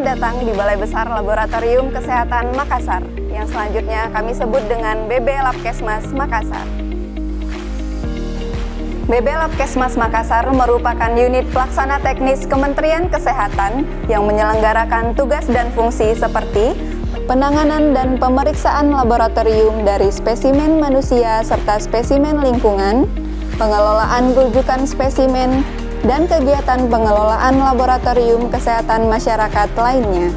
Selamat datang di Balai Besar Laboratorium Kesehatan Makassar, yang selanjutnya kami sebut dengan BB Labkesmas Makassar. BB Labkesmas Makassar merupakan unit pelaksana teknis Kementerian Kesehatan yang menyelenggarakan tugas dan fungsi seperti penanganan dan pemeriksaan laboratorium dari spesimen manusia serta spesimen lingkungan, pengelolaan rujukan spesimen, dan kegiatan pengelolaan laboratorium kesehatan masyarakat lainnya.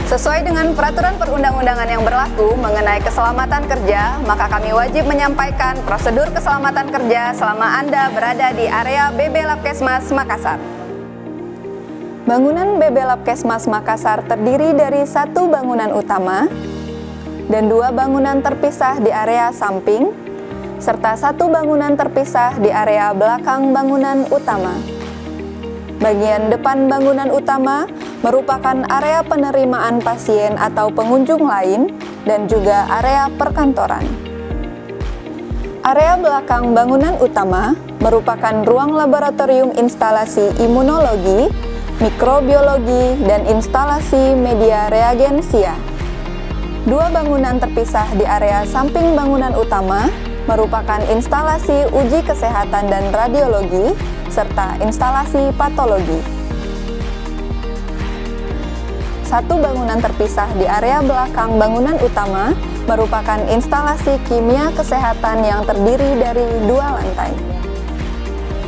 Sesuai dengan peraturan perundang-undangan yang berlaku mengenai keselamatan kerja, maka kami wajib menyampaikan prosedur keselamatan kerja selama Anda berada di area BB Labkesmas Makassar. Bangunan BB Labkesmas Makassar terdiri dari satu bangunan utama dan dua bangunan terpisah di area samping, serta satu bangunan terpisah di area belakang bangunan utama. Bagian depan bangunan utama merupakan area penerimaan pasien atau pengunjung lain dan juga area perkantoran. Area belakang bangunan utama merupakan ruang laboratorium instalasi imunologi, mikrobiologi, dan instalasi media reagensia. Dua bangunan terpisah di area samping bangunan utama merupakan instalasi uji kesehatan dan radiologi, serta instalasi patologi. Satu bangunan terpisah di area belakang bangunan utama merupakan instalasi kimia kesehatan yang terdiri dari dua lantai.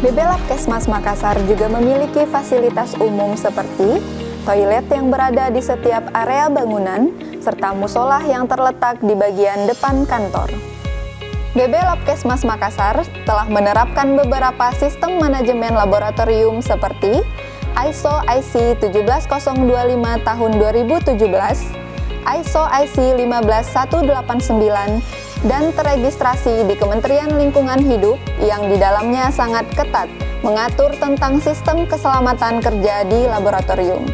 BB Labkesmas Makassar juga memiliki fasilitas umum seperti toilet yang berada di setiap area bangunan, serta musola yang terletak di bagian depan kantor. BB Labkesmas Makassar telah menerapkan beberapa sistem manajemen laboratorium seperti ISO IC 17025 tahun 2017, ISO IC 15189, dan teregistrasi di Kementerian Lingkungan Hidup yang di dalamnya sangat ketat mengatur tentang sistem keselamatan kerja di laboratorium.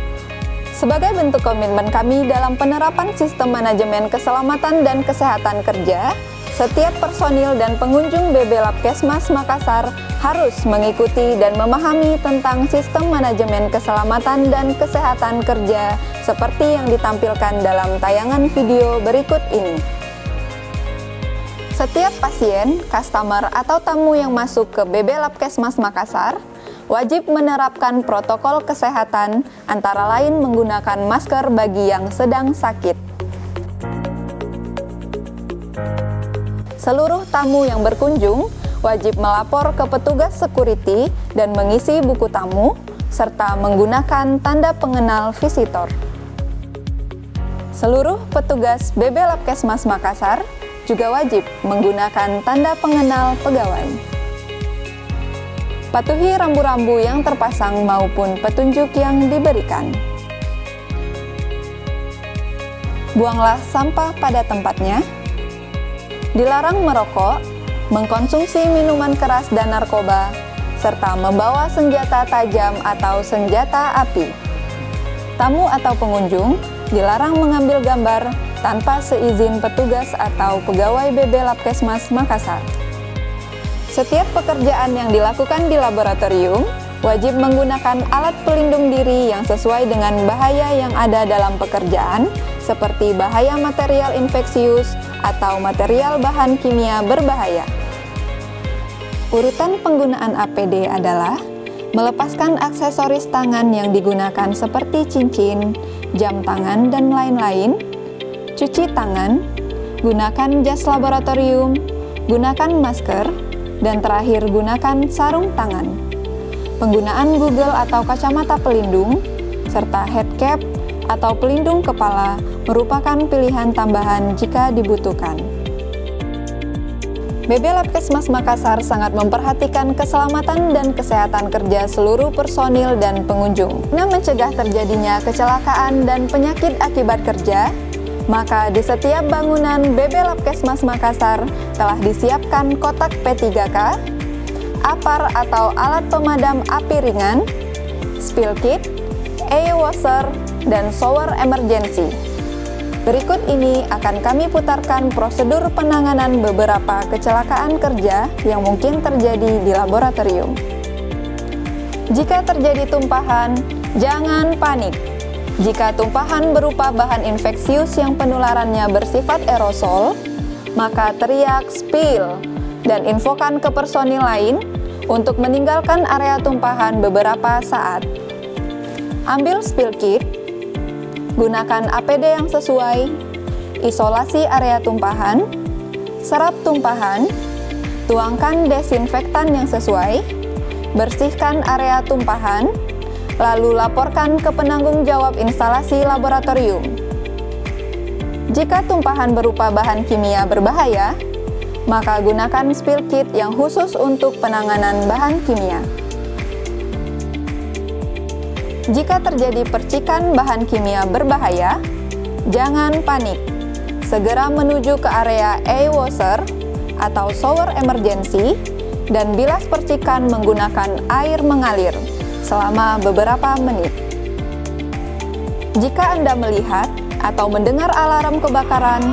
Sebagai bentuk komitmen kami dalam penerapan sistem manajemen keselamatan dan kesehatan kerja, setiap personil dan pengunjung BB Labkesmas Makassar harus mengikuti dan memahami tentang sistem manajemen keselamatan dan kesehatan kerja seperti yang ditampilkan dalam tayangan video berikut ini. Setiap pasien, customer, atau tamu yang masuk ke BB Labkesmas Makassar wajib menerapkan protokol kesehatan, antara lain menggunakan masker bagi yang sedang sakit. Seluruh tamu yang berkunjung wajib melapor ke petugas security dan mengisi buku tamu, serta menggunakan tanda pengenal visitor. Seluruh petugas BB Labkesmas Makassar juga wajib menggunakan tanda pengenal pegawai. Patuhi rambu-rambu yang terpasang maupun petunjuk yang diberikan. Buanglah sampah pada tempatnya. Dilarang merokok, mengkonsumsi minuman keras dan narkoba, serta membawa senjata tajam atau senjata api. Tamu atau pengunjung dilarang mengambil gambar tanpa seizin petugas atau pegawai BB Labkesmas Makassar. Setiap pekerjaan yang dilakukan di laboratorium wajib menggunakan alat pelindung diri yang sesuai dengan bahaya yang ada dalam pekerjaan, seperti bahaya material infeksius atau material bahan kimia berbahaya. Urutan penggunaan APD adalah melepaskan aksesoris tangan yang digunakan seperti cincin, jam tangan, dan lain-lain, cuci tangan, gunakan jas laboratorium, gunakan masker, dan terakhir gunakan sarung tangan. Penggunaan Google atau kacamata pelindung, serta head cap atau pelindung kepala merupakan pilihan tambahan jika dibutuhkan. BB Labkesmas Makassar sangat memperhatikan keselamatan dan kesehatan kerja seluruh personil dan pengunjung. Guna mencegah terjadinya kecelakaan dan penyakit akibat kerja, maka di setiap bangunan BB Labkesmas Makassar telah disiapkan kotak P3K, APAR atau alat pemadam api ringan, spill kit, e-washer, dan shower emergency. Berikut ini akan kami putarkan prosedur penanganan beberapa kecelakaan kerja yang mungkin terjadi di laboratorium. Jika terjadi tumpahan, jangan panik. Jika tumpahan berupa bahan infeksius yang penularannya bersifat aerosol, maka teriak spill dan infokan ke personil lain untuk meninggalkan area tumpahan beberapa saat. Ambil spill kit, gunakan APD yang sesuai, isolasi area tumpahan, serap tumpahan, tuangkan desinfektan yang sesuai, bersihkan area tumpahan, lalu laporkan ke penanggung jawab instalasi laboratorium. Jika tumpahan berupa bahan kimia berbahaya, maka gunakan spill kit yang khusus untuk penanganan bahan kimia. Jika terjadi percikan bahan kimia berbahaya, jangan panik. Segera menuju ke area e-washer atau shower emergency dan bilas percikan menggunakan air mengalir selama beberapa menit. Jika Anda melihat atau mendengar alarm kebakaran,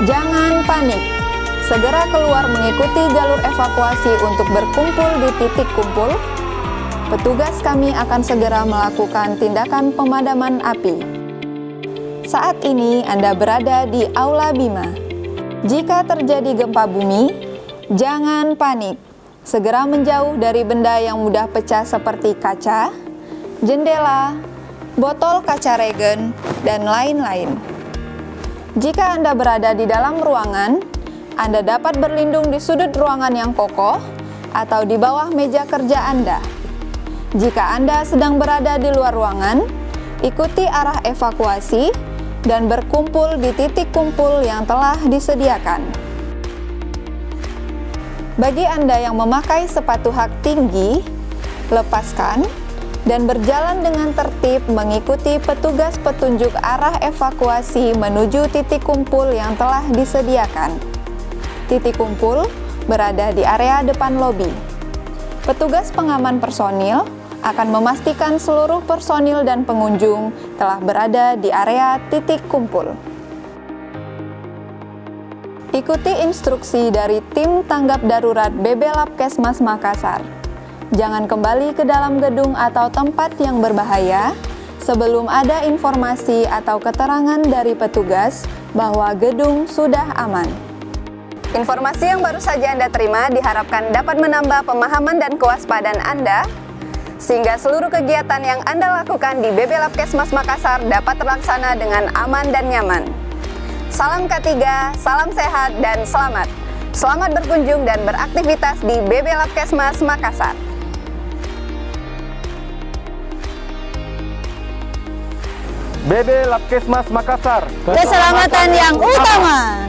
jangan panik. Segera keluar mengikuti jalur evakuasi untuk berkumpul di titik kumpul. Petugas kami akan segera melakukan tindakan pemadaman api. Saat ini Anda berada di Aula Bima. Jika terjadi gempa bumi, jangan panik. Segera menjauh dari benda yang mudah pecah seperti kaca, jendela, botol kaca regen, dan lain-lain. Jika Anda berada di dalam ruangan, Anda dapat berlindung di sudut ruangan yang kokoh atau di bawah meja kerja Anda. Jika Anda sedang berada di luar ruangan, ikuti arah evakuasi dan berkumpul di titik kumpul yang telah disediakan. Bagi Anda yang memakai sepatu hak tinggi, lepaskan dan berjalan dengan tertib mengikuti petugas petunjuk arah evakuasi menuju titik kumpul yang telah disediakan. Titik kumpul berada di area depan lobi. Petugas pengaman personil akan memastikan seluruh personil dan pengunjung telah berada di area titik kumpul. Ikuti instruksi dari tim tanggap darurat BB Labkesmas Makassar. Jangan kembali ke dalam gedung atau tempat yang berbahaya sebelum ada informasi atau keterangan dari petugas bahwa gedung sudah aman. Informasi yang baru saja Anda terima diharapkan dapat menambah pemahaman dan kewaspadaan Anda sehingga seluruh kegiatan yang Anda lakukan di BB Labkesmas Makassar dapat terlaksana dengan aman dan nyaman. Salam K3, salam sehat dan selamat. Selamat berkunjung dan beraktivitas di BB Labkesmas Makassar. BB Labkesmas Makassar. Keselamatan yang utama.